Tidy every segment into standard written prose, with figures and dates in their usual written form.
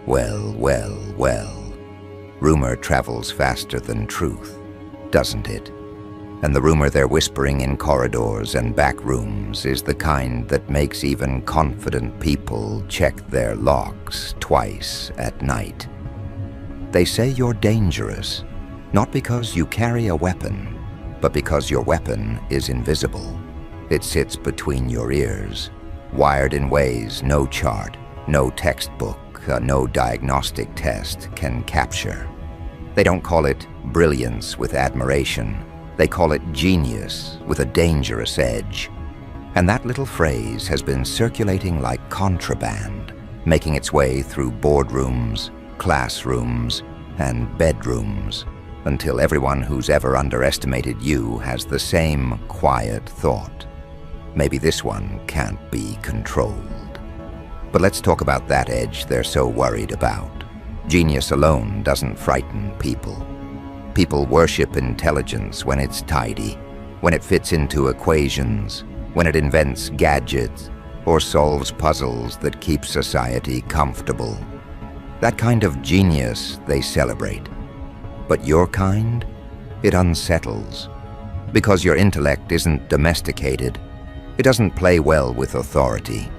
Well, well, well. Rumor travels faster than truth, doesn't it? And the rumor they're whispering in corridors and back rooms is the kind that makes even confident people check their locks twice at night. They say you're dangerous, not because you carry a weapon, but because your weapon is invisible. It sits between your ears, wired in ways no chart, no textbook, no diagnostic test can capture. They don't call it brilliance with admiration. They call it genius with a dangerous edge. And that little phrase has been circulating like contraband, making its way through boardrooms, classrooms, and bedrooms, until everyone who's ever underestimated you has the same quiet thought. Maybe this one can't be controlled. But let's talk about that edge they're so worried about. Genius alone doesn't frighten people. People worship intelligence when it's tidy, when it fits into equations, when it invents gadgets, or solves puzzles that keep society comfortable. That kind of genius they celebrate. But your kind, it unsettles. Because your intellect isn't domesticated, it doesn't play well with authority.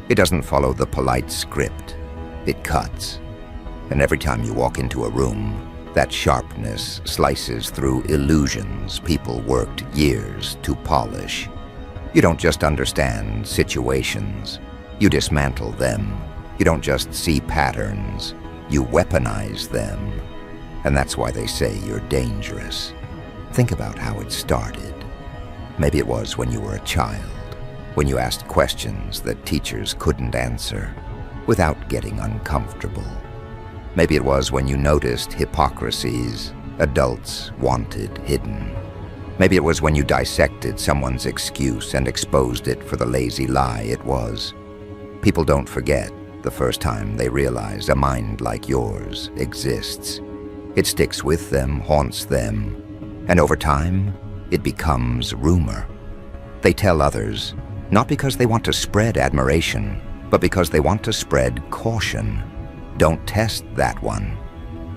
It doesn't follow the polite script. It cuts. And every time you walk into a room, that sharpness slices through illusions people worked years to polish. You don't just understand situations. You dismantle them. You don't just see patterns. You weaponize them. And that's why they say you're dangerous. Think about how it started. Maybe it was when you were a child, when you asked questions that teachers couldn't answer without getting uncomfortable. Maybe it was when you noticed hypocrisies adults wanted hidden. Maybe it was when you dissected someone's excuse and exposed it for the lazy lie it was. People don't forget the first time they realize a mind like yours exists. It sticks with them, haunts them, and over time, it becomes rumor. They tell others, not because they want to spread admiration, but because they want to spread caution. Don't test that one.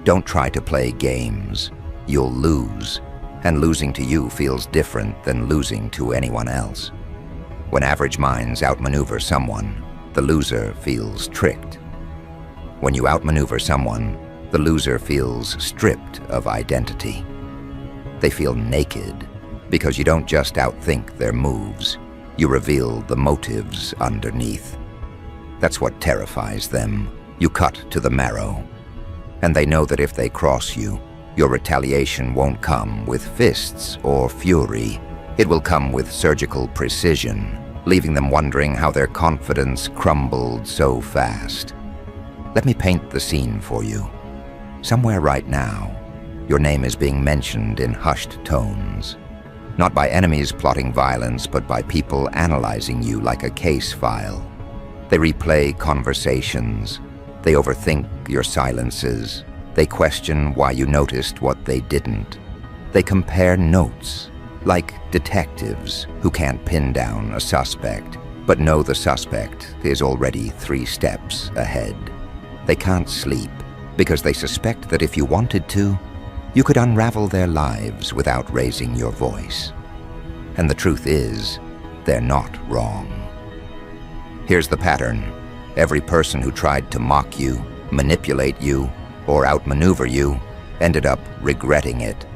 Don't try to play games. You'll lose, and losing to you feels different than losing to anyone else. When average minds outmaneuver someone, the loser feels tricked. When you outmaneuver someone, the loser feels stripped of identity. They feel naked because you don't just outthink their moves, you reveal the motives underneath. That's what terrifies them. You cut to the marrow. And they know that if they cross you, your retaliation won't come with fists or fury. It will come with surgical precision, leaving them wondering how their confidence crumbled so fast. Let me paint the scene for you. Somewhere right now, your name is being mentioned in hushed tones. Not by enemies plotting violence, but by people analyzing you like a case file. They replay conversations. They overthink your silences. They question why you noticed what they didn't. They compare notes, like detectives who can't pin down a suspect, but know the suspect is already 3 steps ahead. They can't sleep because they suspect that if you wanted to, you could unravel their lives without raising your voice. And the truth is, they're not wrong. Here's the pattern. Every person who tried to mock you, manipulate you, or outmaneuver you ended up regretting it.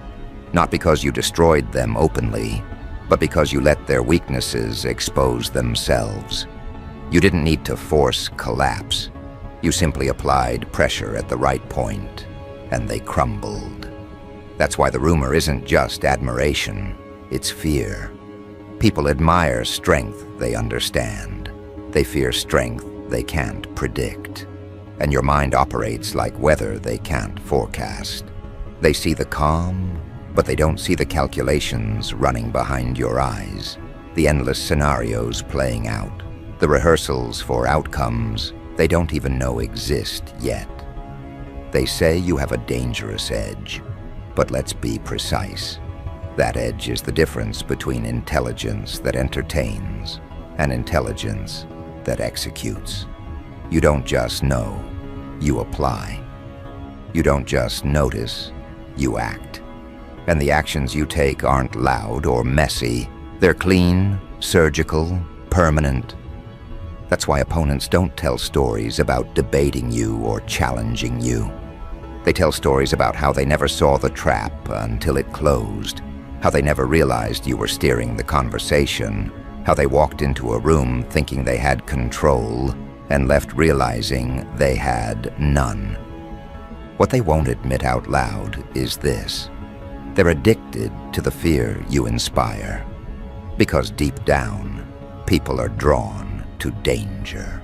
Not because you destroyed them openly, but because you let their weaknesses expose themselves. You didn't need to force collapse. You simply applied pressure at the right point, and they crumbled. That's why the rumor isn't just admiration, it's fear. People admire strength they understand. They fear strength they can't predict. And your mind operates like weather they can't forecast. They see the calm, but they don't see the calculations running behind your eyes, the endless scenarios playing out, the rehearsals for outcomes they don't even know exist yet. They say you have a dangerous edge, but let's be precise. That edge is the difference between intelligence that entertains and intelligence that executes. You don't just know, you apply. You don't just notice, you act. And the actions you take aren't loud or messy. They're clean, surgical, permanent. That's why opponents don't tell stories about debating you or challenging you. They tell stories about how they never saw the trap until it closed, how they never realized you were steering the conversation, how they walked into a room thinking they had control and left realizing they had none. What they won't admit out loud is this: they're addicted to the fear you inspire. Because deep down, people are drawn to danger.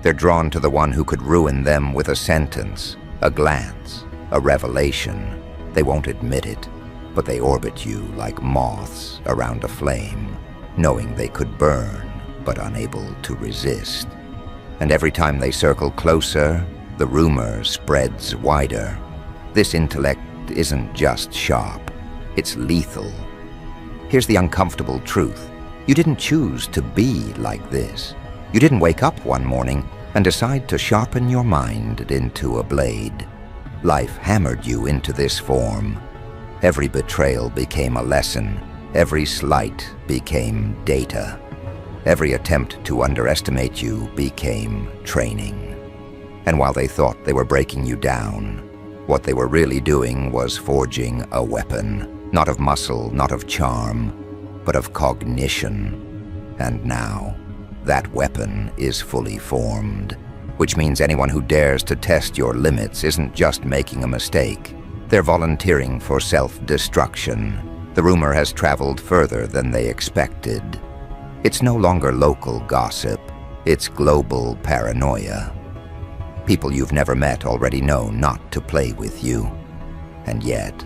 They're drawn to the one who could ruin them with a sentence, a glance, a revelation. They won't admit it, but they orbit you like moths around a flame, knowing they could burn, but unable to resist. And every time they circle closer, the rumor spreads wider. This intellect isn't just sharp, it's lethal. Here's the uncomfortable truth. You didn't choose to be like this. You didn't wake up one morning and decide to sharpen your mind into a blade. Life hammered you into this form. Every betrayal became a lesson. Every slight became data. Every attempt to underestimate you became training. And while they thought they were breaking you down, what they were really doing was forging a weapon, not of muscle, not of charm, but of cognition. And now, that weapon is fully formed, which means anyone who dares to test your limits isn't just making a mistake. They're volunteering for self-destruction. The rumor has traveled further than they expected. It's no longer local gossip, it's global paranoia. People you've never met already know not to play with you. And yet,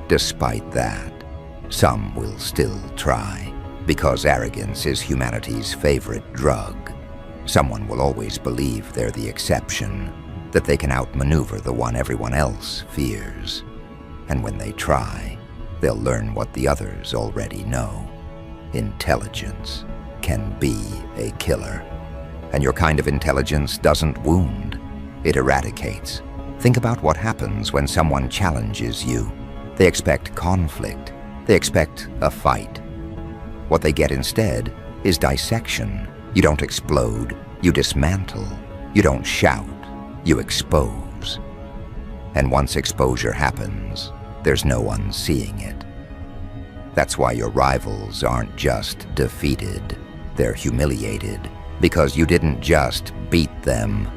despite that, some will still try, because arrogance is humanity's favorite drug. Someone will always believe they're the exception, that they can outmaneuver the one everyone else fears. And when they try, they'll learn what the others already know. Intelligence can be a killer. And your kind of intelligence doesn't wound. It eradicates. Think about what happens when someone challenges you. They expect conflict. They expect a fight. What they get instead is dissection. You don't explode. You dismantle. You don't shout. You expose. And once exposure happens, there's no one seeing it. That's why your rivals aren't just defeated. They're humiliated, because you didn't just beat them.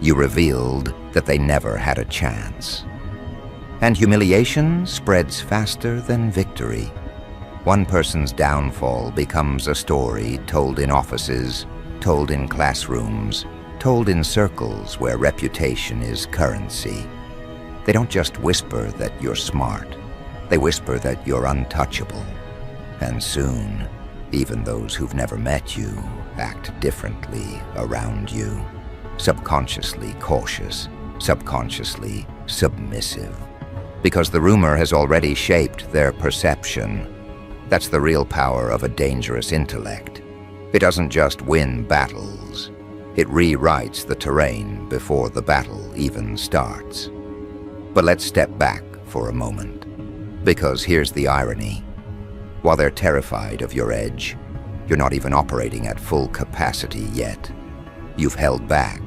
You revealed that they never had a chance. And humiliation spreads faster than victory. One person's downfall becomes a story told in offices, told in classrooms, told in circles where reputation is currency. They don't just whisper that you're smart. They whisper that you're untouchable. And soon, even those who've never met you act differently around you. Subconsciously cautious, subconsciously submissive. Because the rumor has already shaped their perception. That's the real power of a dangerous intellect. It doesn't just win battles. It rewrites the terrain before the battle even starts. But let's step back for a moment. Because here's the irony. While they're terrified of your edge, you're not even operating at full capacity yet. You've held back.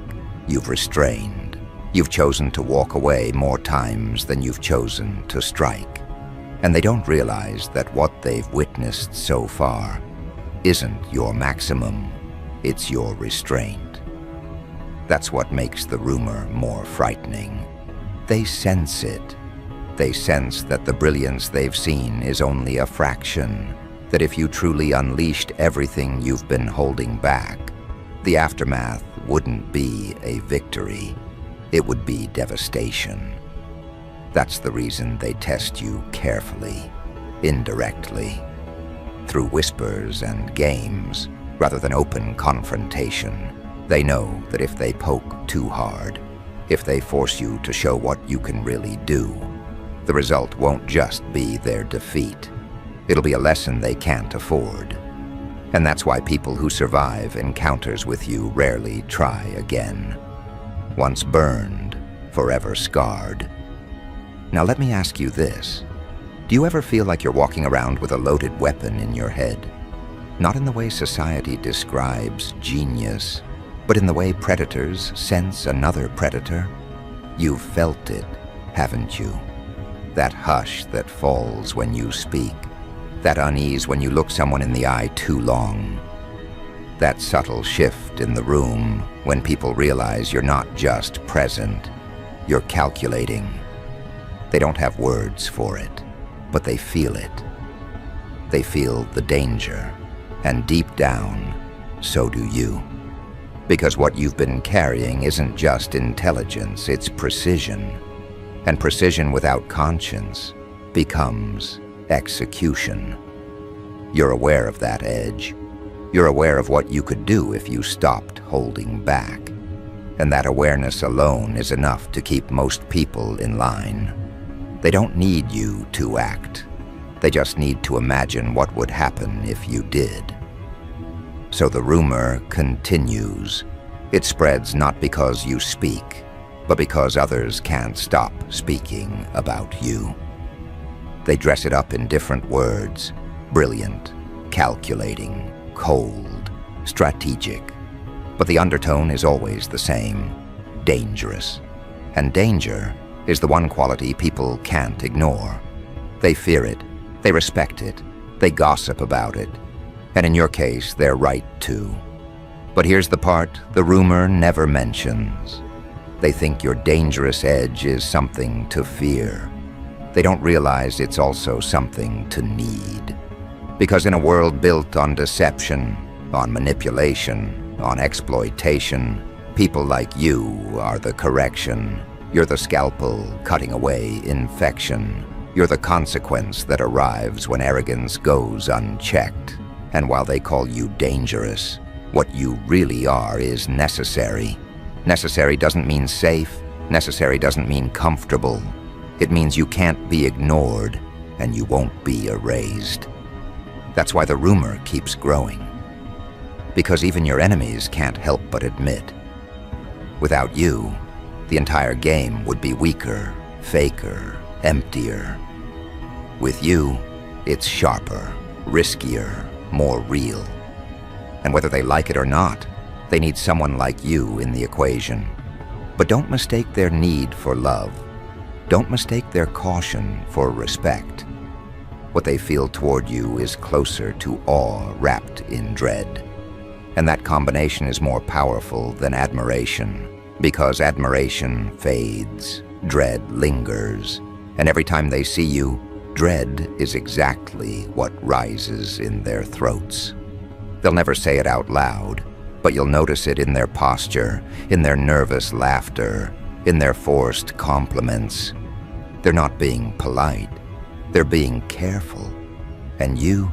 You've restrained. You've chosen to walk away more times than you've chosen to strike. And they don't realize that what they've witnessed so far isn't your maximum, it's your restraint. That's what makes the rumor more frightening. They sense it. They sense that the brilliance they've seen is only a fraction, that if you truly unleashed everything you've been holding back, the aftermath wouldn't be a victory. It would be devastation. That's the reason they test you carefully, indirectly, through whispers and games, rather than open confrontation. They know that if they poke too hard, if they force you to show what you can really do, the result won't just be their defeat. It'll be a lesson they can't afford. And that's why people who survive encounters with you rarely try again. once burned, forever scarred. Now let me ask you this. Do you ever feel like you're walking around with a loaded weapon in your head? Not in the way society describes genius, but in the way predators sense another predator? You've felt it, haven't you? That hush that falls when you speak. That unease when you look someone in the eye too long. That subtle shift in the room when people realize you're not just present, you're calculating. They don't have words for it, but they feel it. They feel the danger, and deep down, so do you. Because what you've been carrying isn't just intelligence, it's precision. And precision without conscience becomes execution. You're aware of that edge. You're aware of what you could do if you stopped holding back. And that awareness alone is enough to keep most people in line. They don't need you to act. They just need to imagine what would happen if you did. So the rumor continues. It spreads not because you speak, but because others can't stop speaking about you. They dress it up in different words: brilliant, calculating, cold, strategic. But the undertone is always the same: dangerous. And danger is the one quality people can't ignore. They fear it, they respect it, they gossip about it. And in your case, they're right too. But here's the part the rumor never mentions. They think your dangerous edge is something to fear. They don't realize it's also something to need. Because in a world built on deception, on manipulation, on exploitation, people like you are the correction. You're the scalpel cutting away infection. You're the consequence that arrives when arrogance goes unchecked. And while they call you dangerous, what you really are is necessary. Necessary doesn't mean safe. Necessary doesn't mean comfortable. It means you can't be ignored, and you won't be erased. That's why the rumor keeps growing. Because even your enemies can't help but admit, without you, the entire game would be weaker, faker, emptier. With you, it's sharper, riskier, more real. And whether they like it or not, they need someone like you in the equation. But don't mistake their need for love. Don't mistake their caution for respect. What they feel toward you is closer to awe wrapped in dread. And that combination is more powerful than admiration, because admiration fades, dread lingers, and every time they see you, dread is exactly what rises in their throats. They'll never say it out loud, but you'll notice it in their posture, in their nervous laughter, in their forced compliments. They're not being polite, they're being careful. And you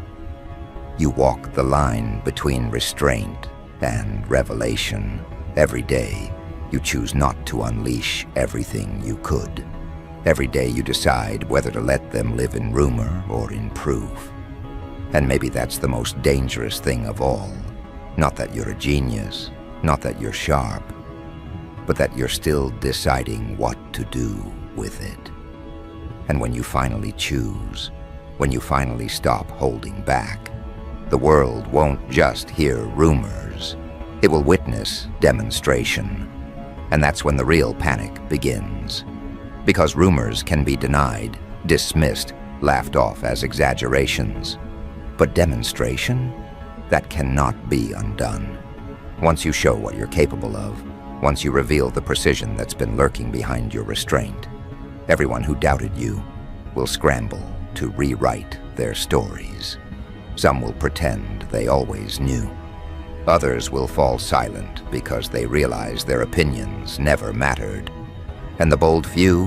walk the line between restraint and revelation. Every day, you choose not to unleash everything you could. Every day you decide whether to let them live in rumor or in proof. And maybe that's the most dangerous thing of all. Not that you're a genius, not that you're sharp, but that you're still deciding what to do with it. And when you finally choose, when you finally stop holding back, the world won't just hear rumors. It will witness demonstration. And that's when the real panic begins. Because rumors can be denied, dismissed, laughed off as exaggerations. But demonstration? That cannot be undone. Once you show what you're capable of, once you reveal the precision that's been lurking behind your restraint, everyone who doubted you will scramble to rewrite their stories. Some will pretend they always knew. Others will fall silent because they realize their opinions never mattered. And the bold few,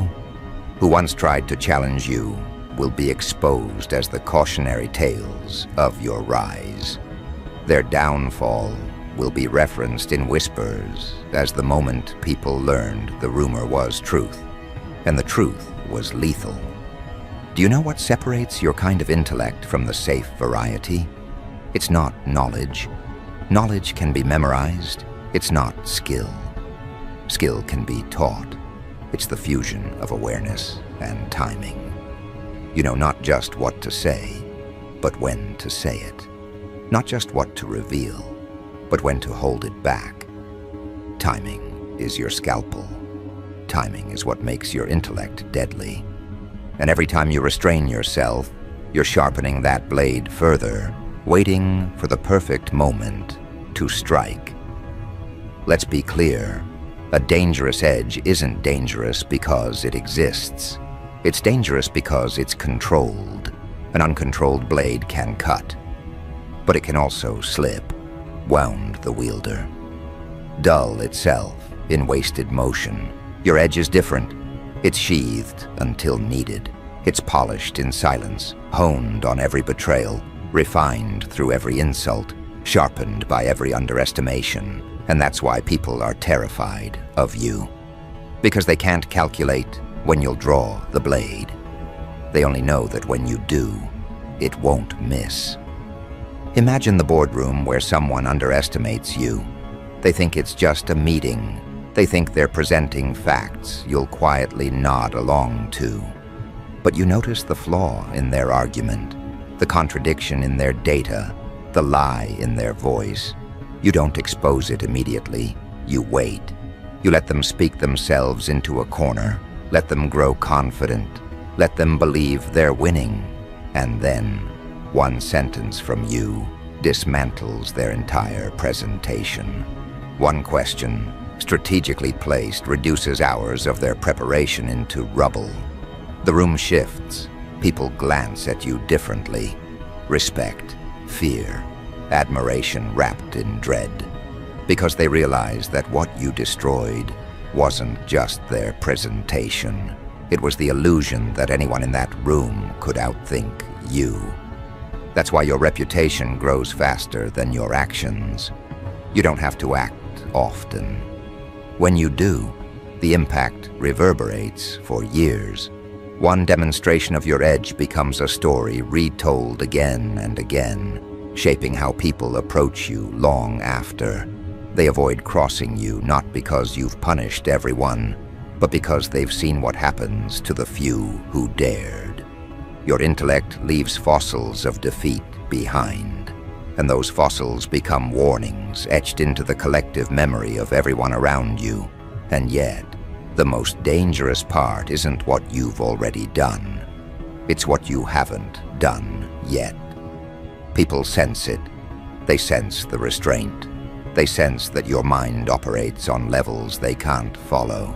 who once tried to challenge you, will be exposed as the cautionary tales of your rise. Their downfall will be referenced in whispers as the moment people learned the rumor was truth, and the truth was lethal. Do you know what separates your kind of intellect from the safe variety? It's not knowledge. Knowledge can be memorized. It's not skill. Skill can be taught. It's the fusion of awareness and timing. You know not just what to say, but when to say it. Not just what to reveal, but when to hold it back. Timing is your scalpel. Timing is what makes your intellect deadly. And every time you restrain yourself, you're sharpening that blade further, waiting for the perfect moment to strike. Let's be clear, a dangerous edge isn't dangerous because it exists. It's dangerous because it's controlled. An uncontrolled blade can cut, but it can also slip, wound the wielder. Dull itself, in wasted motion. Your edge is different. It's sheathed until needed. It's polished in silence, honed on every betrayal, refined through every insult, sharpened by every underestimation. And that's why people are terrified of you. Because they can't calculate when you'll draw the blade. They only know that when you do, it won't miss. Imagine the boardroom where someone underestimates you. They think it's just a meeting. They think they're presenting facts you'll quietly nod along to. But you notice the flaw in their argument, the contradiction in their data, the lie in their voice. You don't expose it immediately. You wait. You let them speak themselves into a corner. Let them grow confident. Let them believe they're winning. And then, one sentence from you dismantles their entire presentation. One question, strategically placed, reduces hours of their preparation into rubble. The room shifts. People glance at you differently. Respect, fear, admiration wrapped in dread. Because they realize that what you destroyed wasn't just their presentation. It was the illusion that anyone in that room could outthink you. That's why your reputation grows faster than your actions. You don't have to act often. When you do, the impact reverberates for years. One demonstration of your edge becomes a story retold again and again, shaping how people approach you long after. They avoid crossing you not because you've punished everyone, but because they've seen what happens to the few who dared. Your intellect leaves fossils of defeat behind, and those fossils become warnings etched into the collective memory of everyone around you. And yet, the most dangerous part isn't what you've already done. It's what you haven't done yet. People sense it. They sense the restraint. They sense that your mind operates on levels they can't follow,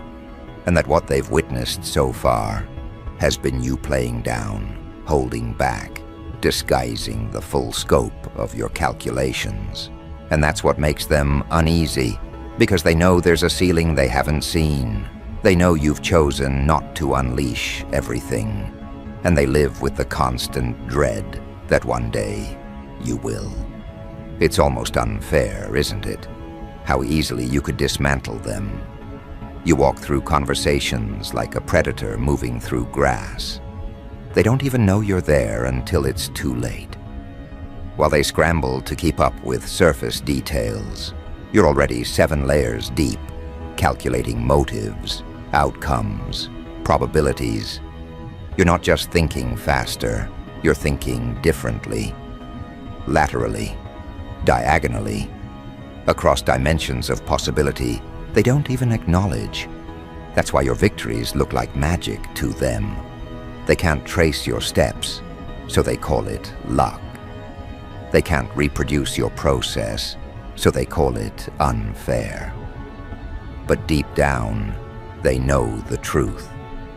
and that what they've witnessed so far has been you playing down, holding back, disguising the full scope of your calculations. And that's what makes them uneasy, because they know there's a ceiling they haven't seen. They know you've chosen not to unleash everything, and they live with the constant dread that one day you will. It's almost unfair, isn't it? How easily you could dismantle them. You walk through conversations like a predator moving through grass. They don't even know you're there until it's too late. While they scramble to keep up with surface details, you're already 7 layers deep, calculating motives, outcomes, probabilities. You're not just thinking faster, you're thinking differently. Laterally, diagonally, across dimensions of possibility they don't even acknowledge. That's why your victories look like magic to them. They can't trace your steps, so they call it luck. They can't reproduce your process, so they call it unfair. But deep down, they know the truth.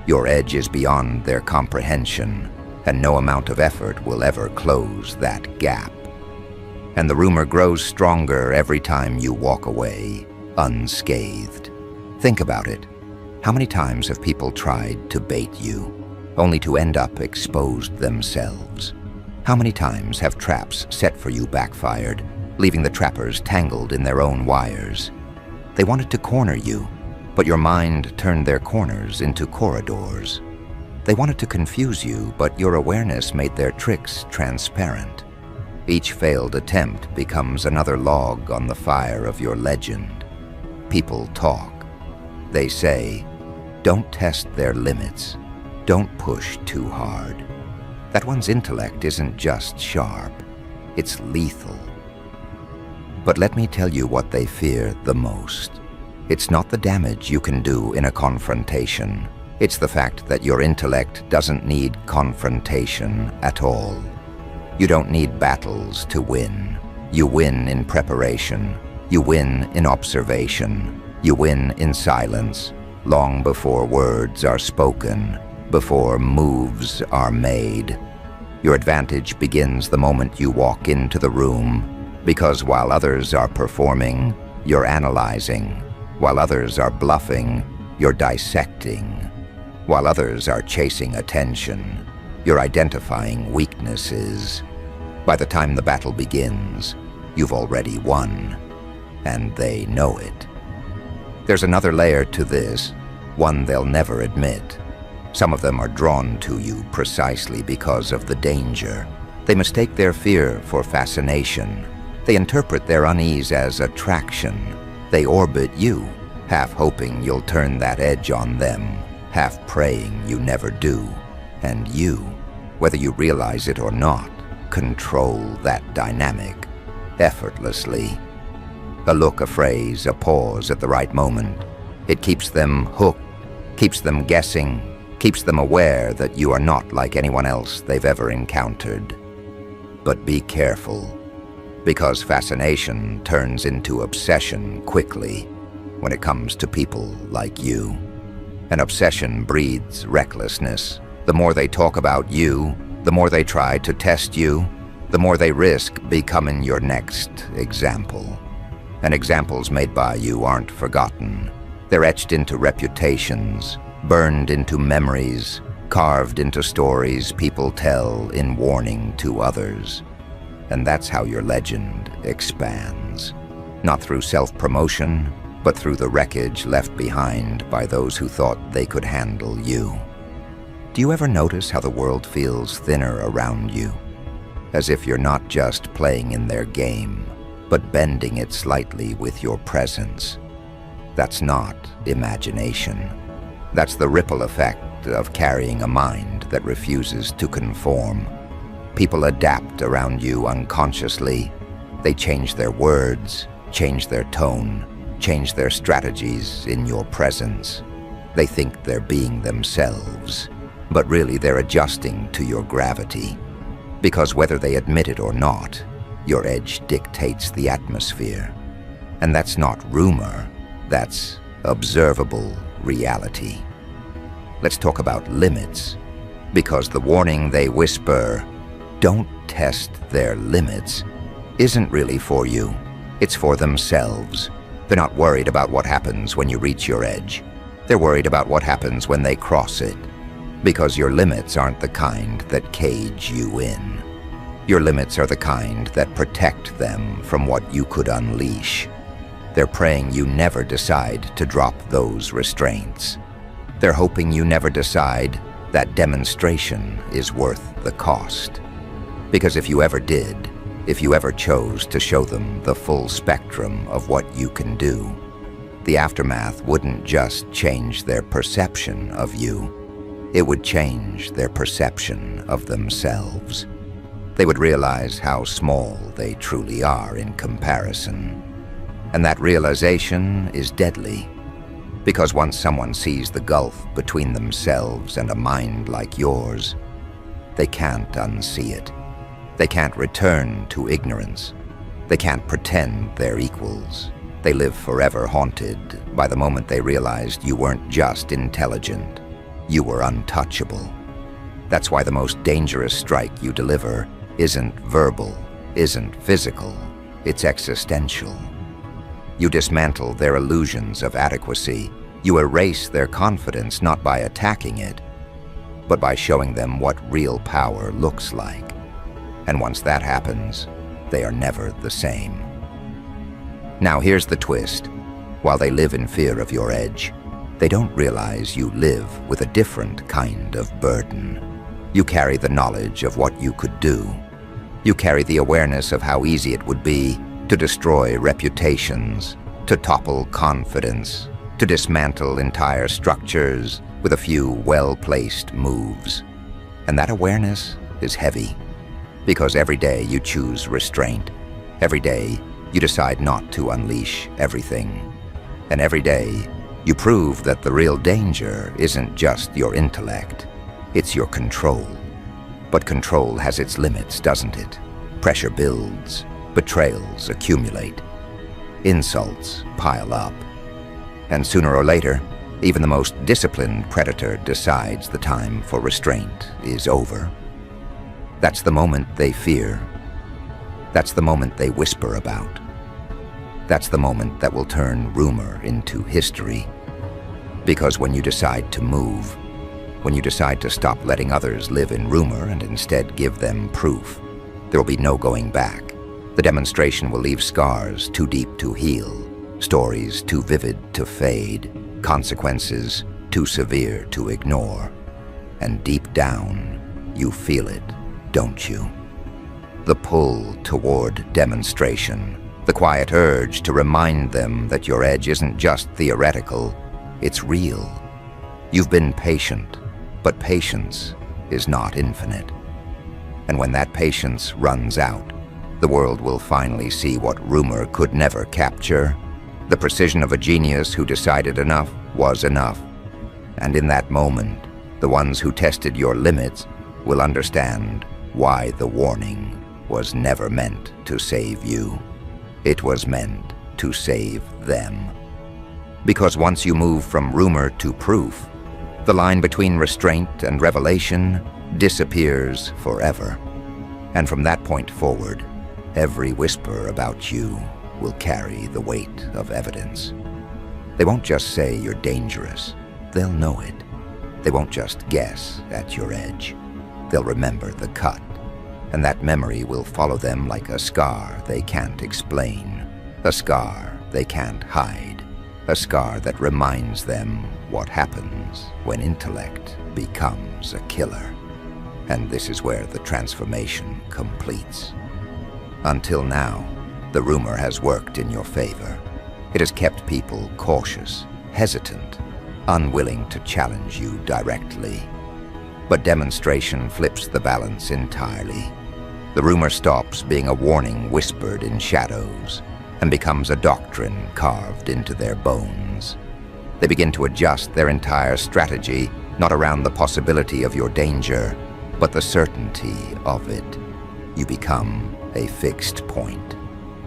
Your edge is beyond their comprehension, and no amount of effort will ever close that gap. And the rumor grows stronger every time you walk away unscathed. Think about it. How many times have people tried to bait you, only to end up exposed themselves? How many times have traps set for you backfired, leaving the trappers tangled in their own wires? They wanted to corner you, but your mind turned their corners into corridors. They wanted to confuse you, but your awareness made their tricks transparent. Each failed attempt becomes another log on the fire of your legend. People talk. They say, don't test their limits. Don't push too hard. That one's intellect isn't just sharp, it's lethal. But let me tell you what they fear the most. It's not the damage you can do in a confrontation. It's the fact that your intellect doesn't need confrontation at all. You don't need battles to win. You win in preparation. You win in observation. You win in silence, long before words are spoken, before moves are made. Your advantage begins the moment you walk into the room, because while others are performing, you're analyzing. While others are bluffing, you're dissecting. While others are chasing attention, you're identifying weaknesses. By the time the battle begins, you've already won, and they know it. There's another layer to this, one they'll never admit. Some of them are drawn to you precisely because of the danger. They mistake their fear for fascination. They interpret their unease as attraction. They orbit you, half hoping you'll turn that edge on them, half praying you never do. And you, whether you realize it or not, control that dynamic effortlessly. A look, a phrase, a pause at the right moment. It keeps them hooked, keeps them guessing, keeps them aware that you are not like anyone else they've ever encountered. But be careful, because fascination turns into obsession quickly when it comes to people like you. An obsession breeds recklessness. The more they talk about you, the more they try to test you, the more they risk becoming your next example. And examples made by you aren't forgotten. They're etched into reputations, burned into memories, carved into stories people tell in warning to others. And that's how your legend expands. Not through self-promotion, but through the wreckage left behind by those who thought they could handle you. Do you ever notice how the world feels thinner around you? As if you're not just playing in their game, but bending it slightly with your presence. That's not imagination. That's the ripple effect of carrying a mind that refuses to conform. People adapt around you unconsciously. They change their words, change their tone, change their strategies in your presence. They think they're being themselves, but really they're adjusting to your gravity. Because whether they admit it or not, your edge dictates the atmosphere. And that's not rumor, that's observable reality. Let's talk about limits, because the warning they whisper, don't test their limits, isn't really for you. It's for themselves. They're not worried about what happens when you reach your edge. They're worried about what happens when they cross it. Because your limits aren't the kind that cage you in. Your limits are the kind that protect them from what you could unleash. They're praying you never decide to drop those restraints. They're hoping you never decide that demonstration is worth the cost. Because if you ever did, if you ever chose to show them the full spectrum of what you can do, the aftermath wouldn't just change their perception of you. It would change their perception of themselves. They would realize how small they truly are in comparison. And that realization is deadly, because once someone sees the gulf between themselves and a mind like yours, they can't unsee it. They can't return to ignorance. They can't pretend they're equals. They live forever haunted by the moment they realized you weren't just intelligent. You were untouchable. That's why the most dangerous strike you deliver isn't verbal, isn't physical, it's existential. You dismantle their illusions of adequacy. You erase their confidence not by attacking it, but by showing them what real power looks like. And once that happens, they are never the same. Now here's the twist. While they live in fear of your edge, they don't realize you live with a different kind of burden. You carry the knowledge of what you could do. You carry the awareness of how easy it would be to destroy reputations, to topple confidence, to dismantle entire structures with a few well-placed moves. And that awareness is heavy, because every day you choose restraint. Every day you decide not to unleash everything. And every day you prove that the real danger isn't just your intellect, it's your control. But control has its limits, doesn't it? Pressure builds, betrayals accumulate, insults pile up. And sooner or later, even the most disciplined predator decides the time for restraint is over. That's the moment they fear. That's the moment they whisper about. That's the moment that will turn rumor into history. Because when you decide to move, when you decide to stop letting others live in rumor and instead give them proof, there will be no going back. The demonstration will leave scars too deep to heal, stories too vivid to fade, consequences too severe to ignore. And deep down, you feel it, don't you? The pull toward demonstration, the quiet urge to remind them that your edge isn't just theoretical, it's real. You've been patient, but patience is not infinite. And when that patience runs out, the world will finally see what rumor could never capture, the precision of a genius who decided enough was enough. And in that moment, the ones who tested your limits will understand why the warning was never meant to save you. It was meant to save them. Because once you move from rumor to proof, the line between restraint and revelation disappears forever. And from that point forward, every whisper about you will carry the weight of evidence. They won't just say you're dangerous, they'll know it. They won't just guess at your edge. They'll remember the cut, and that memory will follow them like a scar they can't explain, a scar they can't hide, a scar that reminds them what happens when intellect becomes a killer. And this is where the transformation completes. Until now, the rumor has worked in your favor. It has kept people cautious, hesitant, unwilling to challenge you directly. But demonstration flips the balance entirely. The rumor stops being a warning whispered in shadows and becomes a doctrine carved into their bones. They begin to adjust their entire strategy, not around the possibility of your danger, but the certainty of it. You become a fixed point,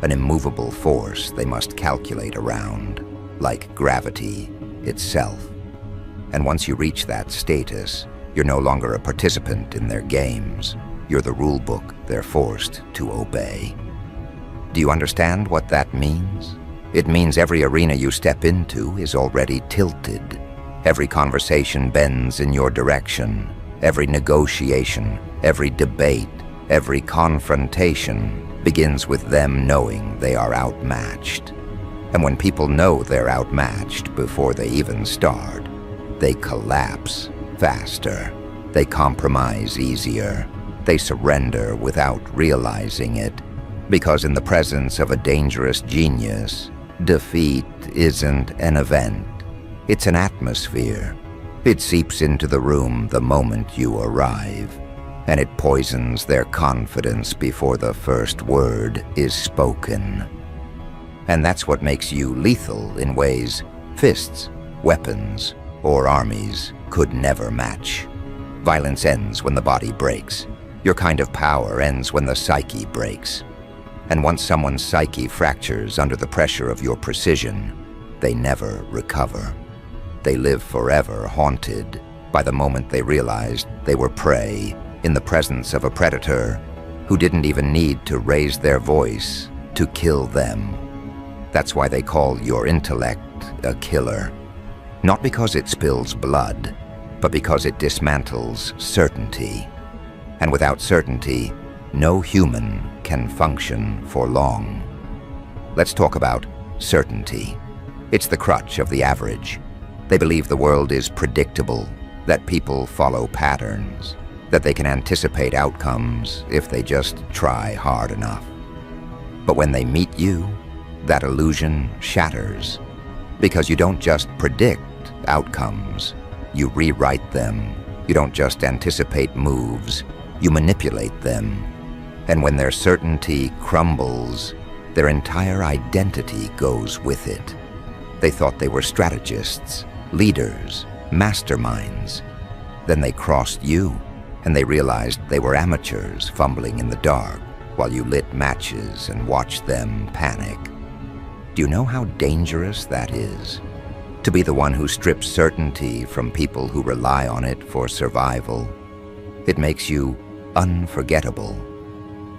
an immovable force they must calculate around, like gravity itself. And once you reach that status, you're no longer a participant in their games. You're the rule book they're forced to obey. Do you understand what that means? It means every arena you step into is already tilted. Every conversation bends in your direction. Every negotiation, every debate, every confrontation begins with them knowing they are outmatched. And when people know they're outmatched before they even start, they collapse faster. They compromise easier. They surrender without realizing it. Because in the presence of a dangerous genius, defeat isn't an event. It's an atmosphere. It seeps into the room the moment you arrive, and it poisons their confidence before the first word is spoken. And that's what makes you lethal in ways fists, weapons, or armies could never match. Violence ends when the body breaks. Your kind of power ends when the psyche breaks. And once someone's psyche fractures under the pressure of your precision, they never recover. They live forever haunted by the moment they realized they were prey in the presence of a predator who didn't even need to raise their voice to kill them. That's why they call your intellect a killer. Not because it spills blood, but because it dismantles certainty. And without certainty, no human can function for long. Let's talk about certainty. It's the crutch of the average. They believe the world is predictable, that people follow patterns, that they can anticipate outcomes if they just try hard enough. But when they meet you, that illusion shatters. Because you don't just predict outcomes, you rewrite them. You don't just anticipate moves, you manipulate them. And when their certainty crumbles, their entire identity goes with it. They thought they were strategists, leaders, masterminds. Then they crossed you, and they realized they were amateurs fumbling in the dark while you lit matches and watched them panic. Do you know how dangerous that is? To be the one who strips certainty from people who rely on it for survival. It makes you unforgettable.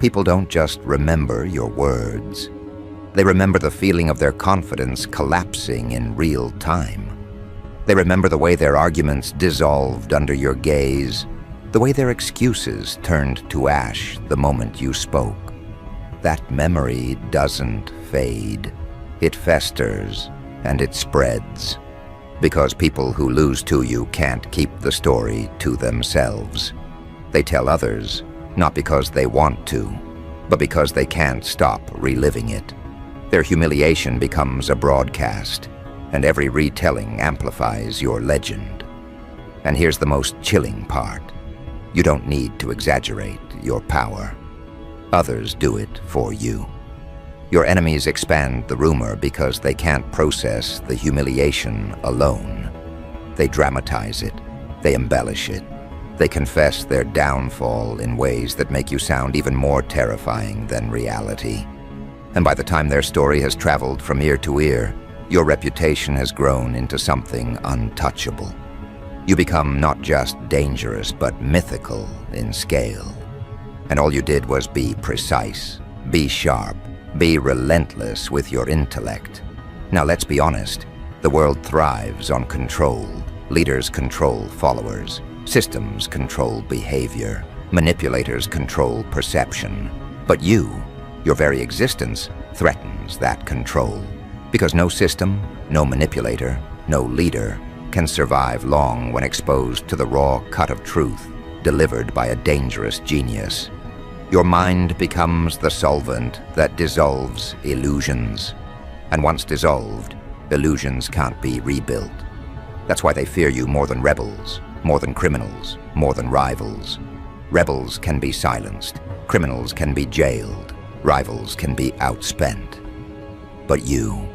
People don't just remember your words. They remember the feeling of their confidence collapsing in real time. They remember the way their arguments dissolved under your gaze, the way their excuses turned to ash the moment you spoke. That memory doesn't fade. It festers and it spreads. Because people who lose to you can't keep the story to themselves. They tell others, not because they want to, but because they can't stop reliving it. Their humiliation becomes a broadcast, and every retelling amplifies your legend. And here's the most chilling part. You don't need to exaggerate your power. Others do it for you. Your enemies expand the rumor because they can't process the humiliation alone. They dramatize it. They embellish it. They confess their downfall in ways that make you sound even more terrifying than reality. And by the time their story has traveled from ear to ear, your reputation has grown into something untouchable. You become not just dangerous, but mythical in scale. And all you did was be precise, be sharp, be relentless with your intellect. Now let's be honest, the world thrives on control. Leaders control followers. Systems control behavior. Manipulators control perception. But you, your very existence, threatens that control. Because no system, no manipulator, no leader can survive long when exposed to the raw cut of truth delivered by a dangerous genius. Your mind becomes the solvent that dissolves illusions. And once dissolved, illusions can't be rebuilt. That's why they fear you more than rebels, more than criminals, more than rivals. Rebels can be silenced, criminals can be jailed, rivals can be outspent. But you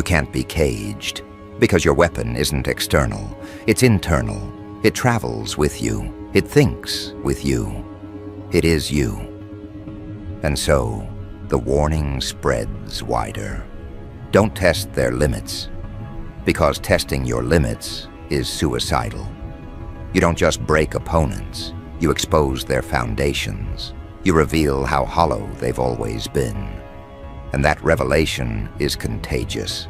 can't be caged, because your weapon isn't external, it's internal. It travels with you, it thinks with you. It is you. And so, the warning spreads wider. Don't test their limits, because testing your limits is suicidal. You don't just break opponents, you expose their foundations. You reveal how hollow they've always been. And that revelation is contagious.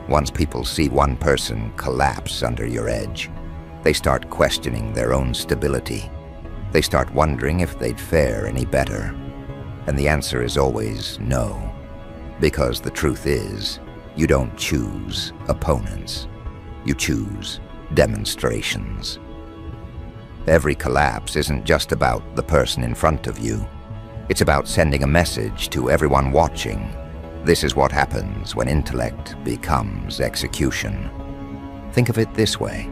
Once people see one person collapse under your edge, they start questioning their own stability. They start wondering if they'd fare any better. And the answer is always no. Because the truth is, you don't choose opponents. You choose demonstrations. Every collapse isn't just about the person in front of you. It's about sending a message to everyone watching. This is what happens when intellect becomes execution. Think of it this way.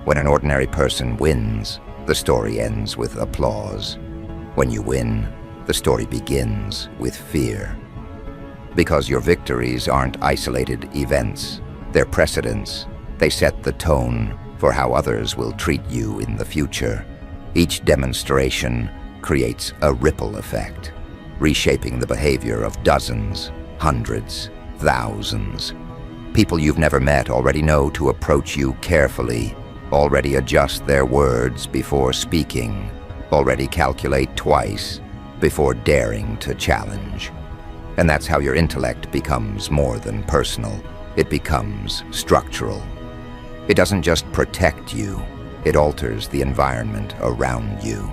When an ordinary person wins, the story ends with applause. When you win, the story begins with fear. Because your victories aren't isolated events, they're precedents. They set the tone for how others will treat you in the future. Each demonstration creates a ripple effect, reshaping the behavior of dozens, hundreds, thousands. People you've never met already know to approach you carefully, already adjust their words before speaking, already calculate twice before daring to challenge. And that's how your intellect becomes more than personal. It becomes structural. It doesn't just protect you, it alters the environment around you.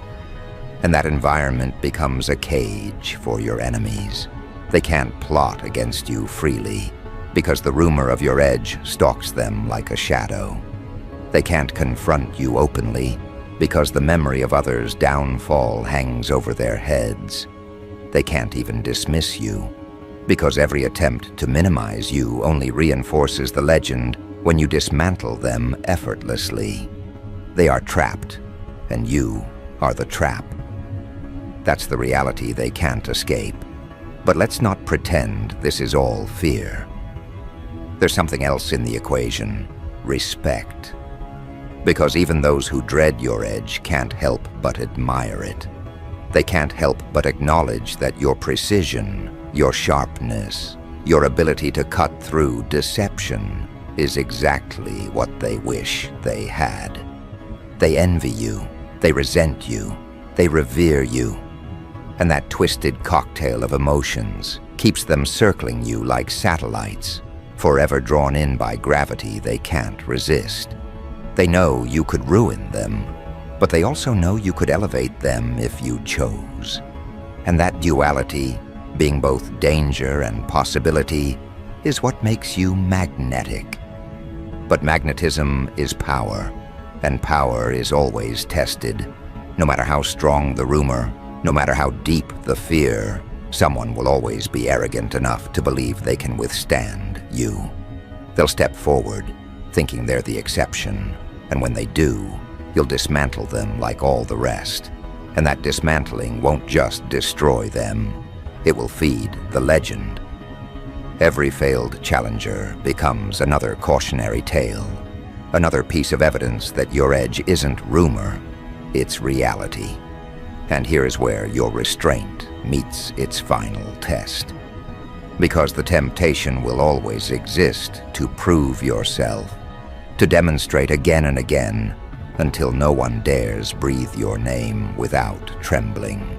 And that environment becomes a cage for your enemies. They can't plot against you freely, because the rumor of your edge stalks them like a shadow. They can't confront you openly, because the memory of others' downfall hangs over their heads. They can't even dismiss you, Because every attempt to minimize you only reinforces the legend when you dismantle them effortlessly. They are trapped, and you are the trap. That's the reality they can't escape. But let's not pretend this is all fear. There's something else in the equation: respect. Because even those who dread your edge can't help but admire it. They can't help but acknowledge that your precision, your sharpness, your ability to cut through deception is exactly what they wish they had. They envy you, they resent you, they revere you. And that twisted cocktail of emotions keeps them circling you like satellites, forever drawn in by gravity they can't resist. They know you could ruin them, but they also know you could elevate them if you chose. And that duality, being both danger and possibility, is what makes you magnetic. But magnetism is power, and power is always tested. No matter how strong the rumor, no matter how deep the fear, someone will always be arrogant enough to believe they can withstand you. They'll step forward, thinking they're the exception, and when they do, you'll dismantle them like all the rest. And that dismantling won't just destroy them, it will feed the legend. Every failed challenger becomes another cautionary tale, another piece of evidence that your edge isn't rumor, it's reality. And here is where your restraint meets its final test. Because the temptation will always exist to prove yourself, to demonstrate again and again, until no one dares breathe your name without trembling.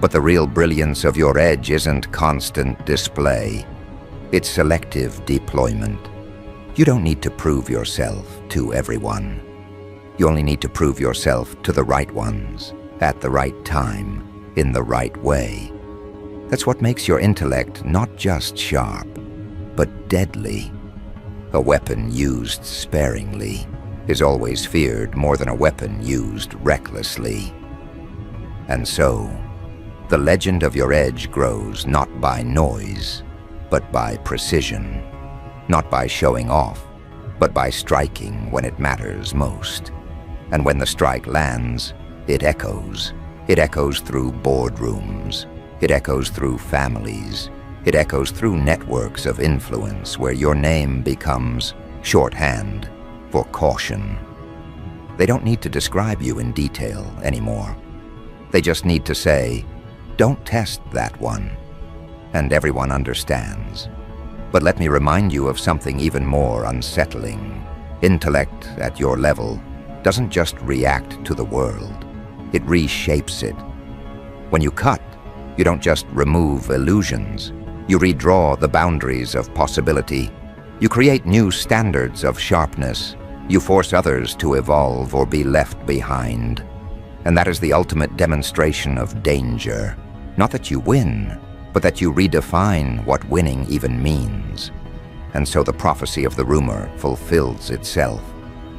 But the real brilliance of your edge isn't constant display, it's selective deployment. You don't need to prove yourself to everyone. You only need to prove yourself to the right ones, at the right time, in the right way. That's what makes your intellect not just sharp, but deadly. A weapon used sparingly is always feared more than a weapon used recklessly. And so, the legend of your edge grows not by noise, but by precision. Not by showing off, but by striking when it matters most. And when the strike lands, it echoes. It echoes through boardrooms. It echoes through families. It echoes through networks of influence where your name becomes shorthand for caution. They don't need to describe you in detail anymore. They just need to say, "Don't test that one." And everyone understands. But let me remind you of something even more unsettling. Intellect at your level doesn't just react to the world, it reshapes it. When you cut, you don't just remove illusions, you redraw the boundaries of possibility. You create new standards of sharpness. You force others to evolve or be left behind. And that is the ultimate demonstration of danger. Not that you win, but that you redefine what winning even means. And so the prophecy of the rumor fulfills itself.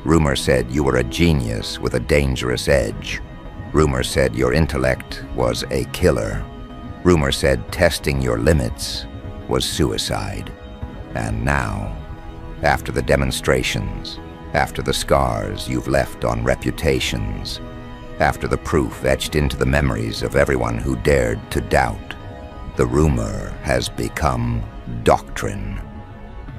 Rumor said you were a genius with a dangerous edge. Rumor said your intellect was a killer. Rumor said testing your limits was suicide. And now, after the demonstrations, after the scars you've left on reputations, after the proof etched into the memories of everyone who dared to doubt, the rumor has become doctrine.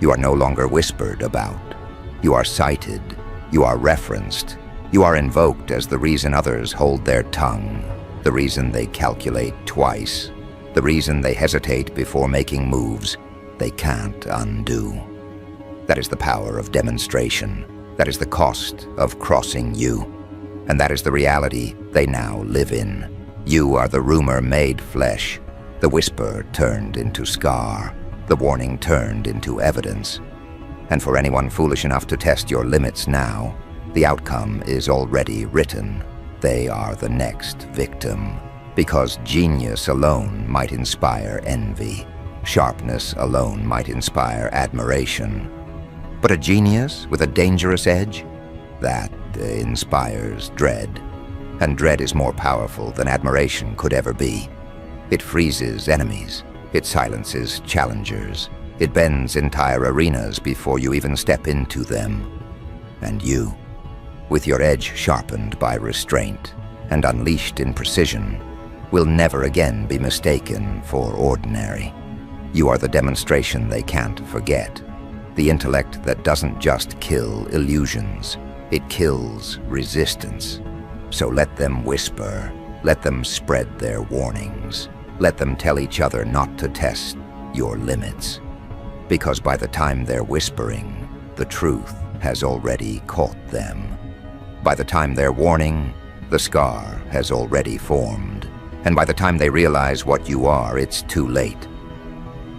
You are no longer whispered about. You are cited. You are referenced. You are invoked as the reason others hold their tongue, the reason they calculate twice, the reason they hesitate before making moves they can't undo. That is the power of demonstration. That is the cost of crossing you. And that is the reality they now live in. You are the rumor made flesh, the whisper turned into scar, the warning turned into evidence. And for anyone foolish enough to test your limits now, the outcome is already written. They are the next victim. Because genius alone might inspire envy. Sharpness alone might inspire admiration. But a genius with a dangerous edge? That inspires dread. And dread is more powerful than admiration could ever be. It freezes enemies. It silences challengers. It bends entire arenas before you even step into them. And you, with your edge sharpened by restraint and unleashed in precision, will never again be mistaken for ordinary. You are the demonstration they can't forget. The intellect that doesn't just kill illusions, it kills resistance. So let them whisper, let them spread their warnings, let them tell each other not to test your limits. Because by the time they're whispering, the truth has already caught them. By the time they're warning, the scar has already formed. And by the time they realize what you are, it's too late.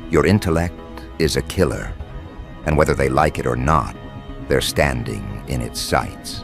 Your intellect is a killer, and whether they like it or not, they're standing in its sights.